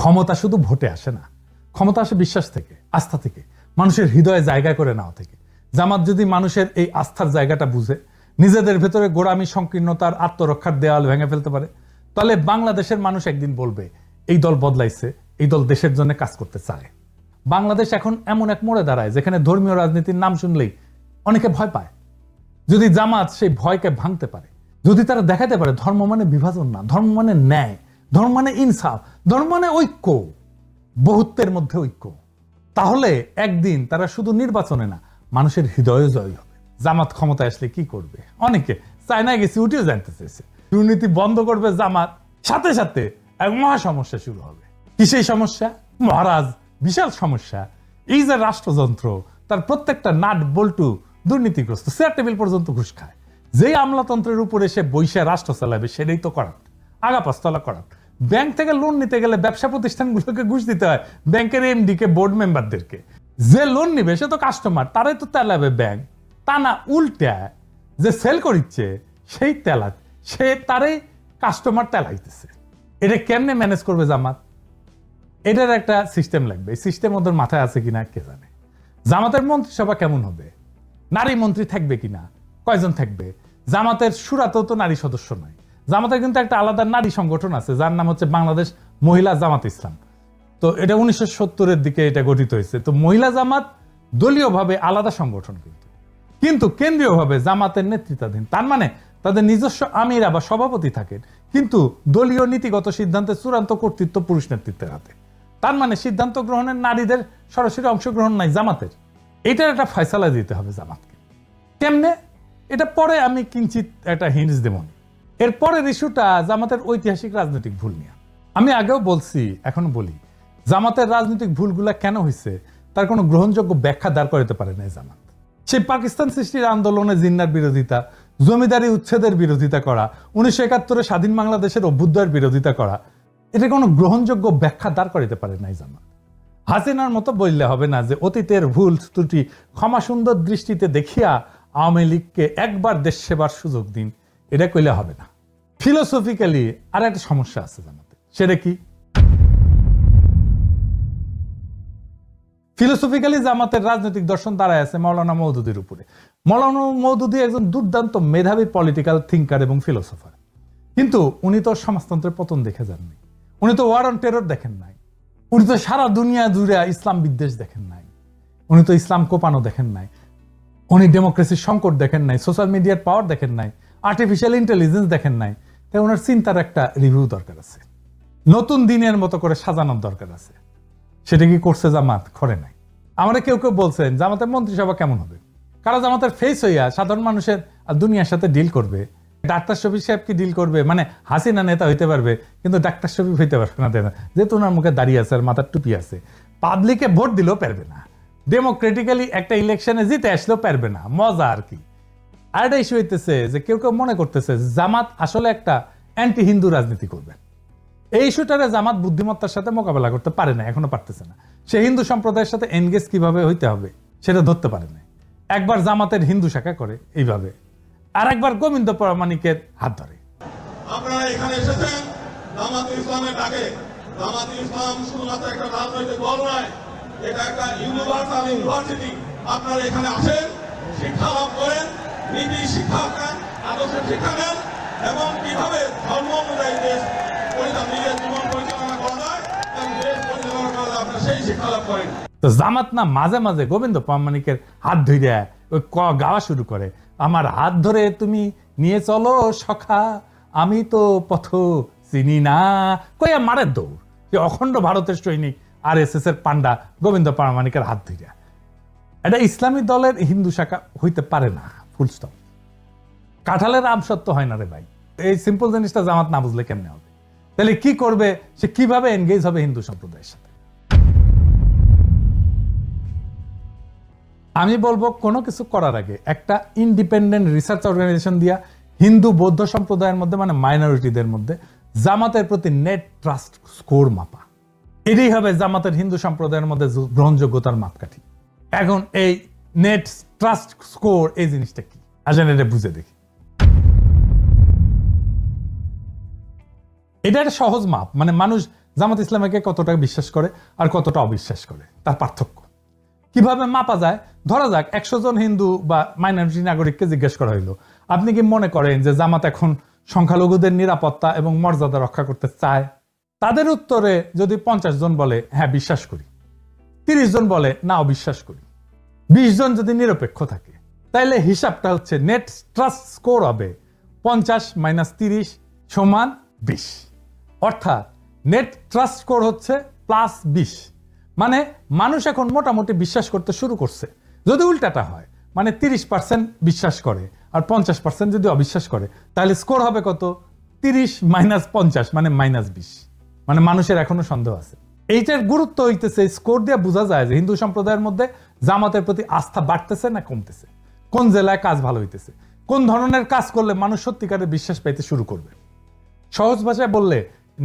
ক্ষমতা শুধু ভোটে আসে না, ক্ষমতা আসে বিশ্বাস থেকে, আস্থা থেকে, মানুষের হৃদয়ে জায়গা করে নেওয়া থেকে। জামাত যদি মানুষের এই আস্থার জায়গাটা বুঝে, নিজেদের ভেতরে গোড়ামি সংকীর্ণতার আত্মরক্ষার দেওয়াল ভেঙে ফেলতে পারে, তাহলে বাংলাদেশের মানুষ একদিন বলবে এই দল বদলাইছে, এই দল দেশের জন্য কাজ করতে চায়। বাংলাদেশ এখন এমন এক মোড়ে দাঁড়ায় যেখানে ধর্মীয় রাজনীতির নাম শুনলেই অনেকে ভয় পায়। যদি জামাত সেই ভয়কে ভাঙতে পারে, যদি তারা দেখাতে পারে ধর্ম মানে বিভাজন না, ধর্ম মানে ন্যায়, ধর্ম মানে ইনসাফ, ধর্ম মানে ঐক্য, বহুত্বের মধ্যে ঐক্য, তাহলে একদিন তারা শুধু নির্বাচনে না, মানুষের হৃদয়ে জয় হবে। জামাত ক্ষমতায় আসলে কি করবে? অনেকে চায়নায় গেছে উঠেও জানতে চাইছে। দুর্নীতি বন্ধ করবে জামাত, সাথে সাথে এক মহা সমস্যা শুরু হবে। কি সেই সমস্যা? মহারাজ, বিশাল সমস্যা। এই যে রাষ্ট্রযন্ত্র, তার প্রত্যেকটা নাট বল্টু দুর্নীতিগ্রস্ত, চেয়ার টেবিল পর্যন্ত ঘুষ খায়। যেই আমলাতন্ত্রের উপরে সে বৈশা রাষ্ট্র চালাবে সেটাই তো করাপ্ট, আগা পাঁচতলা করাপ্ট। ব্যাংক থেকে লোন নিতে গেলে ব্যবসা প্রতিষ্ঠানগুলোকে ঘুষ দিতে হয়, ব্যাংকের এমডি কে, বোর্ড মেম্বারদেরকে। যে লোন নিবে সে তো কাস্টমার, তারাই তো তেলাবে ব্যাংক। তা না, উল্টা যে সেল করিচ্ছে সেই তেলাক, সে তারাই কাস্টমার তেলাইতেছে। এটা কেমনে ম্যানেজ করবে জামাত? এটার একটা সিস্টেম লাগবে। এই সিস্টেম ওদের মাথায় আছে কিনা কে জানে। জামাতের মন্ত্রিসভা কেমন হবে? নারী মন্ত্রী থাকবে কিনা? কয়জন থাকবে? জামাতের সুরাতেও তো নারী সদস্য নয়। জামাতের কিন্তু একটা আলাদা নারী সংগঠন আছে যার নাম হচ্ছে বাংলাদেশ মহিলা জামাত ইসলাম। তো এটা 1970-এর দিকে এটা গঠিত হয়েছে। তো মহিলা জামাত দলীয়ভাবে আলাদা সংগঠন, কিন্তু কেন্দ্রীয়ভাবে জামাতের নেতৃত্বাধীন। তার মানে তাদের নিজস্ব আমিরা বা সভাপতি থাকেন, কিন্তু দলীয় নীতিগত সিদ্ধান্তের চূড়ান্ত কর্তৃত্ব পুরুষ নেতৃত্বের হাতে। তার মানে সিদ্ধান্ত গ্রহণের নারীদের সরাসরি অংশগ্রহণ নাই জামাতের। এটার একটা ফয়সালা দিতে হবে জামাতকে। কেমনে? এটা পরে আমি কিঞ্চিত একটা হিন্টস দেব। এর পরের ইস্যুটা জামাতের ঐতিহাসিক রাজনৈতিক ভুল নিয়ে। আমি আগেও বলছি, এখনো বলি, জামাতের রাজনৈতিক ভুলগুলা কেন হয়েছে তার কোনো গ্রহণযোগ্য ব্যাখ্যা দাঁড় করাতে পারে না জামাত। সেই পাকিস্তান সৃষ্টির আন্দোলনে জিন্নার বিরোধিতা, জমিদারি উচ্ছেদের বিরোধিতা করা, 1971-এ স্বাধীন বাংলাদেশের অভ্যুদয়ের বিরোধিতা করা, এটা কোনো গ্রহণযোগ্য ব্যাখ্যা দাঁড় করাতে পারে নাই জামাত। হাসিনার মতো বললে হবে না যে অতীতের ভুল ত্রুটি ক্ষমা সুন্দর দৃষ্টিতে দেখিয়া আওয়ামী লীগকে একবার দেশ সেবার সুযোগ দিন, এটা কইলে হবে না। ফিলোসফিক্যালি আর একটা সমস্যা আছে জামাতে। সেটা কি? ফিলোসফিক্যালি জামাতের রাজনৈতিক দর্শন দাঁড়ায় আছে মাওলানা মওদুদির উপরে। মাওলানা মওদুদি একজন দুর্দান্ত মেধাবী পলিটিক্যাল থিঙ্কার এবং ফিলোসফার, কিন্তু উনি তো সমাজতন্ত্রের পতন দেখে যাননি, উনি তো ওয়ার অন টেরর দেখেন নাই, উনি তো সারা দুনিয়া জুড়ে ইসলাম বিদ্বেষ দেখেন নাই, উনি তো ইসলাম কোপানো দেখেন নাই, উনি ডেমোক্রেসির সংকট দেখেন নাই, সোশ্যাল মিডিয়ার পাওয়ার দেখেন নাই, আর্টিফিশিয়াল ইন্টেলিজেন্স দেখেন নাই। তাই ওনার চিন্তার একটা রিভিউ দরকার আছে, নতুন দিনের মতো করে সাজানোর দরকার আছে। সেটা কি করছে জামাত? করে নাই। আমরা কেউ কেউ বলছেন জামাতের মন্ত্রিসভা কেমন হবে, কারা জামাতের ফেস হইয়া সাধারণ মানুষের দুনিয়ার সাথে ডিল করবে। ডাক্তার শফিক সাহেব কি ডিল করবে? মানে হাসিনা নেতা হইতে পারবে, কিন্তু ডাক্তার শফিক হইতে পারবে না, যেহেতু ওনার মুখে দাঁড়িয়ে আছে আর মাথার টুপি আছে। পাবলিকে ভোট দিলেও পারবে না, ডেমোক্রেটিক্যালি একটা ইলেকশনে জিতে আসলেও পারবে না। মজা আর কি। আর একটা ইস্যু হইতেছে যে কেউ কেউ মনে করতেছে জামাত আসলে একটা অ্যান্টি হিন্দু রাজনীতি করবে। এই ইস্যুটারে জামাত বুদ্ধিমত্তার সাথে মোকাবেলা করতে পারে না, এখনো পারতেছে না। সে হিন্দু সম্প্রদায়ের সাথে এনগেজ কিভাবে হইতে হবে সেটা ধরতে পারে না। একবার জামাতের হিন্দু শাখা করে এইভাবে, আর একবার গোবিন্দ প্রামাণিকের হাত ধরে। আপনারা এখানে এসেছেন জামাতুল ইসলামের ডাকে। জামাতুল ইসলাম শুধুমাত্র একটা রাজনৈতিক দল নয়, এটা একটা ইউনিভার্সাল ইউনিভার্সিটি। আপনারা এখানে আসেন, শিক্ষা লাভ করেন, নীতি শিক্ষা নেন, আদর্শ শিক্ষা নেন, এবং কিভাবে ধর্ম অনুযায়ী দেশ নিজের জীবন পরিচালনা করা যায় এবং দেশ পরিচালনা করা যায়, আপনারা সেই শিক্ষা লাভ করেন। তো জামাত না মাঝে মাঝে গোবিন্দ প্রামাণিকের হাত ধরে ওই গাওয়া শুরু করে, আমার হাত ধরে তুমি নিয়ে চলো সখা, আমি তো পথ চিনি না, কইয়া মারের দৌড়। যে অখণ্ড ভারতের সৈনিক RSS এর পান্ডা গোবিন্দ প্রামাণিকের হাত ধরে। এটা ইসলামী দলের হিন্দু শাখা হইতে পারে না, ফুল স্টপ। কাঁঠালের আম সত্য হয় না রে ভাই। এই সিম্পল জিনিসটা জামাত না বুঝলে কেমনে হবে? তাহলে কি করবে? সে কিভাবে এনগেজ হবে হিন্দু সম্প্রদায়ের সাথে? আমি বলবো কোনো কিছু করার আগে একটা ইন্ডিপেন্ডেন্ট রিসার্চ অর্গানাইজেশন দিয়া হিন্দু বৌদ্ধ সম্প্রদায়ের মধ্যে, মানে মাইনরিটিদের মধ্যে জামাতের প্রতি নেট ট্রাস্ট স্কোর মাপা। এটাই হবে জামাতের হিন্দু সম্প্রদায়ের মধ্যে গ্রহণযোগ্যতার মাপকাঠি। এখন এই নেট ট্রাস্ট স্কোর এই জিনিসটা কি আসেন এটা বুঝে দেখি। এটা একটা সহজ মাপ, মানে মানুষ জামাত ইসলামীকে কতটা বিশ্বাস করে আর কতটা অবিশ্বাস করে, তার পার্থক্য কিভাবে মাপা যায়। ধরা যাক 100 জন হিন্দু বা মাইনরিটি নাগরিককে জিজ্ঞেস করা হইলো, আপনি কি মনে করেন যে জামাত এখন সংখ্যালঘুদের নিরাপত্তা এবং মর্যাদা রক্ষা করতে চায়? তাদের উত্তরে যদি 50 জন বলে হ্যাঁ বিশ্বাস করি, 30 জন বলে না অবিশ্বাস করি, 20 জন যদি নিরপেক্ষ থাকে, তাইলে হিসাবটা হচ্ছে নেট ট্রাস্ট স্কোর হবে 50 - 30 = 20। অর্থাৎ নেট ট্রাস্ট স্কোর হচ্ছে +20। মানে মানুষ এখন মোটামুটি বিশ্বাস করতে শুরু করছে। যদি উল্টাটা হয়, মানে 30% বিশ্বাস করে আর 50% যদি অবিশ্বাস করে, তাহলে স্কোর হবে কত? 30 - 50 মানে -20। মানে মানুষের এখনো সন্দেহ আছে। এইটার গুরুত্ব হইতেছে স্কোর দিয়ে বোঝা যায় যে হিন্দু সম্প্রদায়ের মধ্যে জামাতের প্রতি আস্থা বাড়তেছে না কমতেছে, কোন জেলায় কাজ ভালো হইতেছে, কোন ধরনের কাজ করলে মানুষ সত্যিকারের বিশ্বাস পাইতে শুরু করবে। সহজ ভাষায় বললে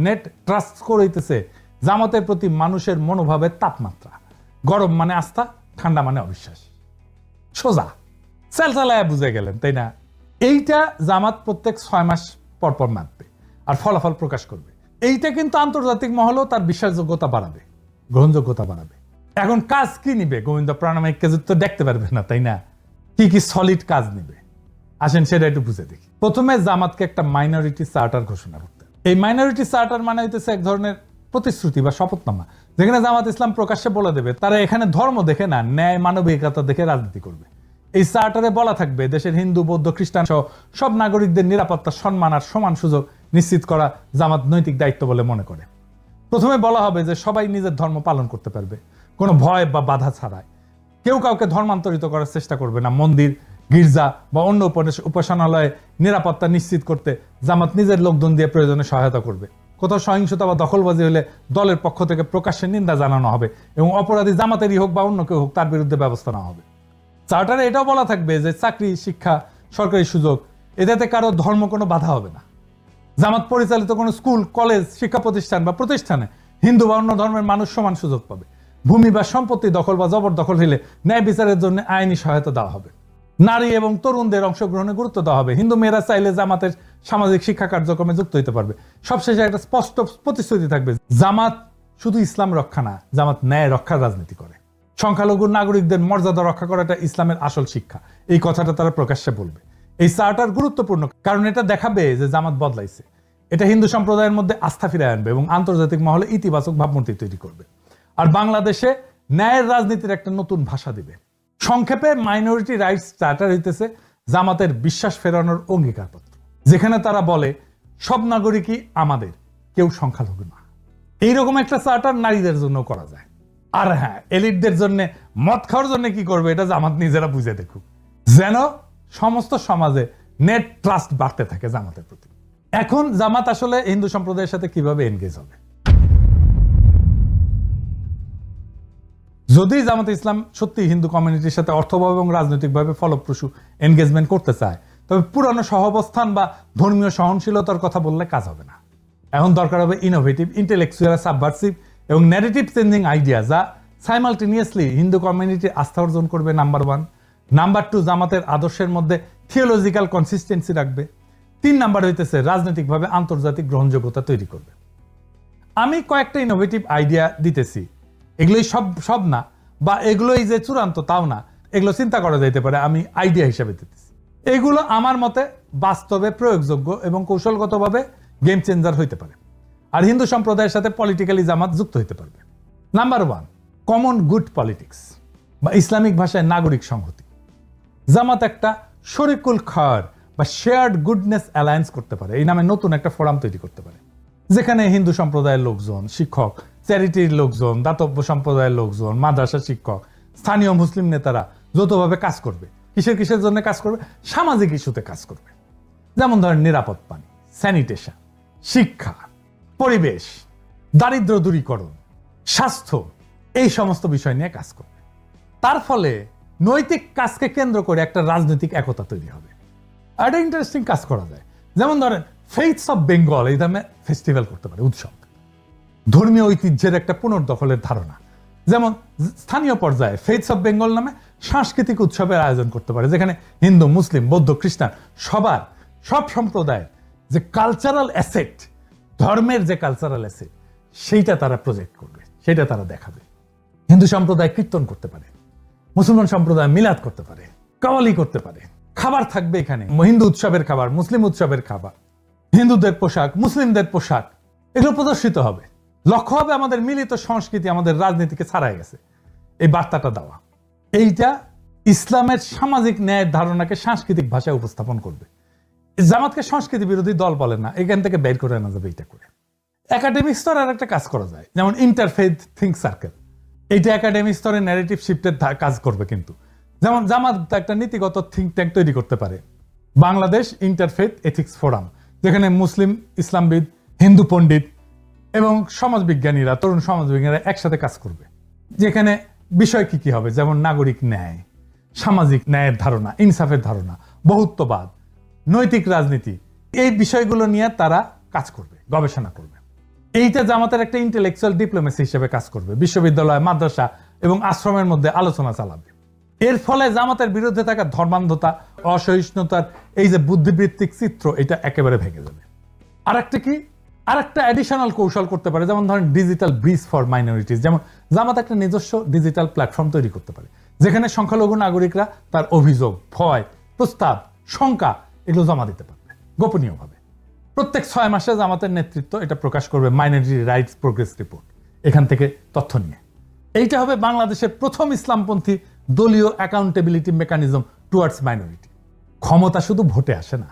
নেট ট্রাস্ট স্কোর হইতেছে জামাতের প্রতি মানুষের মনোভাবের তাপমাত্রা। গরম মানে আস্থা, ঠান্ডা মানে অবিশ্বাস। সোজা চালায় বুঝে গেলেন, তাই না? এইটা জামাত প্রত্যেক 6 মাস পরপর মাপবে আর ফলাফল প্রকাশ করবে। এইটা কিন্তু আন্তর্জাতিক মহলেও তার বিশ্বাসযোগ্যতা বাড়াবে, গ্রহণযোগ্যতা বাড়াবে। এখন কাজ কি নিবে? গোবিন্দ প্রাণামাইককে তো দেখতে পারবে না, তাই না? কি কি সলিড কাজ নিবে আসেন সেটা একটু বুঝে দেখি। প্রথমে জামাতকে একটা মাইনরিটি চার্টার ঘোষণা করতে। এই মাইনরিটি চার্টার মানে হইতেছে এক ধরনের প্রতিশ্রুতি বা শপথনামা, যেখানে জামাত ইসলাম প্রকাশ্যে বলে দেবে তারা এখানে ধর্ম দেখে না, ন্যায় মানবিকতা দেখে রাজনীতি করবে। এই চার্টারে বলা থাকবে দেশের হিন্দু, বৌদ্ধ, খ্রিস্টান সহ সব নাগরিকদের নিরাপত্তা, সম্মান আর সমান সুযোগ নিশ্চিত করা জামাত নৈতিক দায়িত্ব বলে মনে করে। প্রথমে বলা হবে যে সবাই নিজের ধর্ম পালন করতে পারবে কোনো ভয় বা বাধা ছাড়াই। কেউ কাউকে ধর্মান্তরিত করার চেষ্টা করবে না। মন্দির, গির্জা বা অন্য উপাসনালয়ে নিরাপত্তা নিশ্চিত করতে জামাত নিজের লোকজন দিয়ে প্রয়োজনে সহায়তা করবে। কোথাও সহিংসতা বা দখলবাজি হলে দলের পক্ষ থেকে প্রকাশ্যে নিন্দা জানানো হবে এবং অপরাধী জামাতেরই হোক বা অন্য কেউ হোক তার বিরুদ্ধে ব্যবস্থা নেওয়া হবে। চার্টারে এটাও বলা থাকবে যে চাকরি, শিক্ষা, সরকারি সুযোগ এটাতে কারো ধর্ম কোনো বাধা হবে না। জামাত পরিচালিত কোনো স্কুল, কলেজ, শিক্ষা প্রতিষ্ঠান বা প্রতিষ্ঠানে হিন্দু বা অন্য ধর্মের মানুষ সমান সুযোগ পাবে। ভূমি বা সম্পত্তি দখল বা জবরদখল হলে ন্যায় বিচারের জন্য আইনি সহায়তা দেওয়া হবে। নারী এবং তরুণদের অংশগ্রহণে গুরুত্ব দেওয়া হবে। হিন্দু মেয়েরা চাইলে জামাতের সামাজিক শিক্ষা কার্যক্রমে যুক্ত হতে পারবে। সবশেষে একটা স্পষ্ট প্রতিশ্রুতি থাকবে, জামাত শুধু ইসলাম রক্ষা না, জামাত ন্যায় রক্ষার রাজনীতি করে। সংখ্যালঘু নাগরিকদের মর্যাদা রক্ষা করাটা ইসলামের আসল শিক্ষা, এই কথাটা তারা প্রকাশ্যে বলবে। এই চার্টার গুরুত্বপূর্ণ কারণ এটা দেখাবে যে জামাত বদলাইছে। এটা হিন্দু সম্প্রদায়ের মধ্যে আস্থা ফিরে আনবে এবং আন্তর্জাতিক মহলে ইতিবাচক ভাবমূর্তি তৈরি করবে। আর বাংলাদেশে ন্যায়ের রাজনীতির একটা নতুন ভাষা দিবে। সংক্ষেপে মাইনরিটি রাইটস চার্টার হইতেছে জামাতের বিশ্বাস ফেরানোর অঙ্গীকারপত্র, যেখানে তারা বলে সব নাগরিকই আমাদের, কেউ সংখ্যালঘু না। এইরকম একটা চার্টার নারীদের জন্য করা যায়। আর হ্যাঁ, এলিটদের জন্য, মদ খাওয়ার জন্য কি করবে এটা জামাত নিজেরা বুঝে দেখুক, যেন সমস্ত সমাজে নেট ট্রাস্ট বাড়তে থাকে জামাতের প্রতি। এখন জামাত আসলে হিন্দু সম্প্রদায়ের সাথে কিভাবে এনগেজ হবে? যদি জামাত ইসলাম সত্যি হিন্দু কমিউনিটির সাথে অর্থভাবে এবং রাজনৈতিকভাবে ফলপ্রসূ এনগেজমেন্ট করতে চায়, তবে পুরানো সহাবস্থান বা ধর্মীয় সহনশীলতার কথা বললে কাজ হবে না। এখন দরকার হবে ইনোভেটিভ, ইন্টেলেকচুয়াল, সাবভার্সিভ এবং ন্যারেটিভ চেঞ্জিং আইডিয়া, যা সাইমালটেনিয়াসলি হিন্দু কমিউনিটির আস্থা অর্জন করবে, নাম্বার 1। নাম্বার 2, জামাতের আদর্শের মধ্যে থিওলজিক্যাল কনসিস্টেন্সি রাখবে। 3 নাম্বার হইতেছে রাজনৈতিকভাবে আন্তর্জাতিক গ্রহণযোগ্যতা তৈরি করবে। আমি কয়েকটা ইনোভেটিভ আইডিয়া দিতেছি, এগুলোই সব না বা এগুলোই যে চূড়ান্ত তাও না, এগুলো চিন্তা করা যাইতে পারে, আমি আইডিয়া হিসেবে দিতেছি। এগুলো আমার মতে বাস্তবে প্রয়োগযোগ্য এবং কৌশলগতভাবে গেম চেঞ্জার হইতে পারে, আর হিন্দু সম্প্রদায়ের সাথে পলিটিক্যালি জামাত যুক্ত হইতে পারবে। নাম্বার 1, কমন গুড পলিটিক্স বা ইসলামিক ভাষায় নাগরিক সংহতি। জামাত একটা শরিকুল খায়র বা শেয়ার্ড গুডনেস অ্যালায়েন্স করতে পারে। এই নামে নতুন একটা ফোরাম তৈরি করতে পারে, যেখানে হিন্দু সম্প্রদায়ের লোকজন, শিক্ষক, চ্যারিটির লোকজন, দাতব্য সম্প্রদায়ের লোকজন, মাদ্রাসা শিক্ষক, স্থানীয় মুসলিম নেতারা যৌথভাবে কাজ করবে। কিসের জন্য কাজ করবে? সামাজিক ইস্যুতে কাজ করবে। যেমন ধরেন নিরাপদ পানি, স্যানিটেশন, শিক্ষা, পরিবেশ, দারিদ্র দূরীকরণ, স্বাস্থ্য, এই সমস্ত বিষয় নিয়ে কাজ করবে। তার ফলে নৈতিক কাজকে কেন্দ্র করে একটা রাজনৈতিক একতা তৈরি হবে। আর একটা ইন্টারেস্টিং কাজ করা যায়, যেমন ধরেন ফেইথস অফ বেঙ্গল, এই নামে ফেস্টিভ্যাল করতে পারে, উৎসব, ধর্মীয় ঐতিহ্যের একটা পুনর্দখলের ধারণা। যেমন স্থানীয় পর্যায়ে ফেইথস অফ বেঙ্গল নামে সাংস্কৃতিক উৎসবের আয়োজন করতে পারে, যেখানে হিন্দু, মুসলিম, বৌদ্ধ, খ্রিস্টান সব সম্প্রদায়ের যে কালচারাল অ্যাসেট, ধর্মের যে কালচারাল অ্যাসেট, সেইটা তারা প্রজেক্ট করবে, সেটা তারা দেখাবে। হিন্দু সম্প্রদায় কীর্তন করতে পারে, মুসলমান সম্প্রদায় মিলাদ করতে পারে, কাওয়ালি করতে পারে, খাবার থাকবে এখানে হিন্দু উৎসবের খাবার, মুসলিম উৎসবের খাবার, হিন্দুদের পোশাক, মুসলিমদের পোশাক, এগুলো প্রদর্শিত হবে। লক্ষ্য হবে আমাদের মিলিত সংস্কৃতি আমাদের রাজনীতিকে ছাড়াই গেছে, এই বার্তাটা দেওয়া। এইটা ইসলামের সামাজিক ন্যায়ের ধারণাকে সাংস্কৃতিক ভাষায় উপস্থাপন করবে। জামাতকে সংস্কৃতি বিরোধী দল বলে না, এখান থেকে বের করে আনা যাবে। এইটা করে একাডেমিক স্তরে আর একটা কাজ করা যায়, যেমন ইন্টারফেথ থিঙ্ক সার্কেল। এইটা একাডেমিক স্তরে ন্যারেটিভ শিফটের কাজ করবে। কিন্তু যেমন জামাত একটা নীতিগত থিঙ্ক ট্যাঙ্ক তৈরি করতে পারে, বাংলাদেশ ইন্টারফেথ এথিক্স ফোরাম, যেখানে মুসলিম, ইসলামবিদ, হিন্দু পণ্ডিত এবং সমাজবিজ্ঞানীরা, তরুণ সমাজবিজ্ঞানীরা একসাথে কাজ করবে। যেখানে বিষয় কি কি হবে, যেমন নাগরিক ন্যায়, সামাজিক ন্যায়ের ধারণা, ইনসাফের ধারণা, বহুত্ববাদ, নৈতিক রাজনীতি, এই বিষয়গুলো নিয়ে তারা কাজ করবে, গবেষণা করবে। এইটা জামাতের একটা ইন্টেলেকচুয়াল ডিপ্লোমেসি হিসেবে কাজ করবে। বিশ্ববিদ্যালয়, মাদ্রাসা এবং আশ্রমের মধ্যে আলোচনা চালাবে। এর ফলে জামাতের বিরুদ্ধে থাকা ধর্মান্ধতা, অসহিষ্ণুতার এই যে বুদ্ধিবৃত্তিক চিত্র, এটা একেবারে ভেঙে যাবে। আরেকটা অ্যাডিশনাল কৌশল করতে পারে, যেমন ধরেন ডিজিটাল ব্রিজ ফর মাইনরিটিস। যেমন জামাত একটা নিজস্ব ডিজিটাল প্ল্যাটফর্ম তৈরি করতে পারে, যেখানে সংখ্যালঘু নাগরিকরা তার অভিযোগ, ভয়, প্রস্তাব, শঙ্কা এগুলো জমা দিতে পারবে গোপনীয়ভাবে। প্রত্যেক 6 মাসে জামাতের নেতৃত্ব এটা প্রকাশ করবে মাইনরিটি রাইটস প্রোগ্রেস রিপোর্ট, এখান থেকে তথ্য নিয়ে। এইটা হবে বাংলাদেশের প্রথম ইসলামপন্থী দলীয় অ্যাকাউন্টেবিলিটি মেকানিজম টুয়ার্ডস মাইনরিটি। ক্ষমতা শুধু ভোটে আসে না,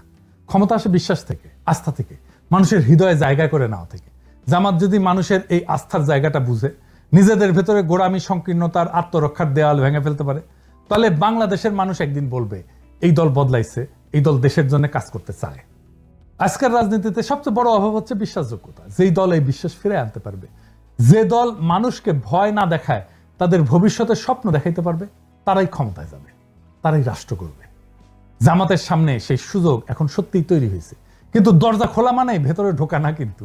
ক্ষমতা আসে বিশ্বাস থেকে, আস্থা থেকে, মানুষের হৃদয়ে জায়গা করে নেওয়া থেকে। জামাত যদি মানুষের এই আস্থার জায়গাটা বুঝে নিজেদের ভেতরে গোড়ামি, সংকীর্ণতার, আত্মরক্ষার দেওয়াল ভেঙে ফেলতে পারে, তাহলে বাংলাদেশের মানুষ একদিন বলবে এই দল বদলাইছে, এই দল দেশের জন্য কাজ করতে চায়। আজকের রাজনীতিতে সবচেয়ে বড় অভাব হচ্ছে বিশ্বাসযোগ্যতা। যেই দল এই বিশ্বাস ফিরে আনতে পারবে, যে দল মানুষকে ভয় না দেখায়, তাদের ভবিষ্যতের স্বপ্ন দেখাইতে পারবে, তারাই ক্ষমতায় যাবে, তারাই রাষ্ট্র করবে। জামাতের সামনে সেই সুযোগ এখন সত্যিই তৈরি হয়েছে। কিন্তু দরজা খোলা মানে ভেতরে ঢোকা না। কিন্তু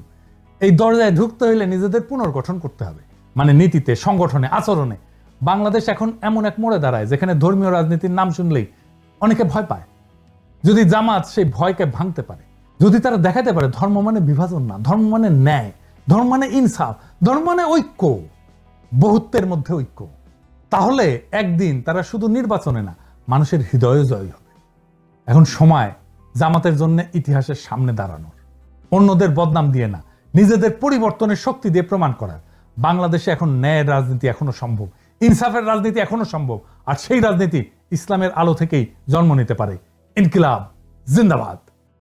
এই দরজায় ঢুকতে হইলে নিজেদের পুনর্গঠন করতে হবে, মানে নীতিতে, সংগঠনে, আচরণে। বাংলাদেশ এখন এমন এক মোড়ে দাঁড়ায় যেখানে ধর্মীয় রাজনীতির নাম শুনলেই অনেকে ভয় পায়। যদি জামাত সেই ভয়কে ভাঙতে পারে, যদি তারা দেখাতে পারে ধর্ম মানে বিভাজন না, ধর্ম মানে ন্যায়, ধর্ম মানে ইনসাফ, ধর্ম মানে ঐক্য, বহুত্বের মধ্যে ঐক্য, তাহলে একদিন তারা শুধু নির্বাচনে না, মানুষের হৃদয়ে জয়ী হবে। এখন সময় জামাতের জন্য ইতিহাসের সামনে দাঁড়ানোর, অন্যদের বদনাম দিয়ে না, নিজেদের পরিবর্তনের শক্তি দিয়ে প্রমাণ করার। বাংলাদেশে এখন ন্যায়ের রাজনীতি এখনো সম্ভব, ইনসাফের রাজনীতি এখনো সম্ভব। আর সেই রাজনীতি ইসলামের আলো থেকেই জন্ম নিতে পারে। ইনকিলাব জিন্দাবাদ।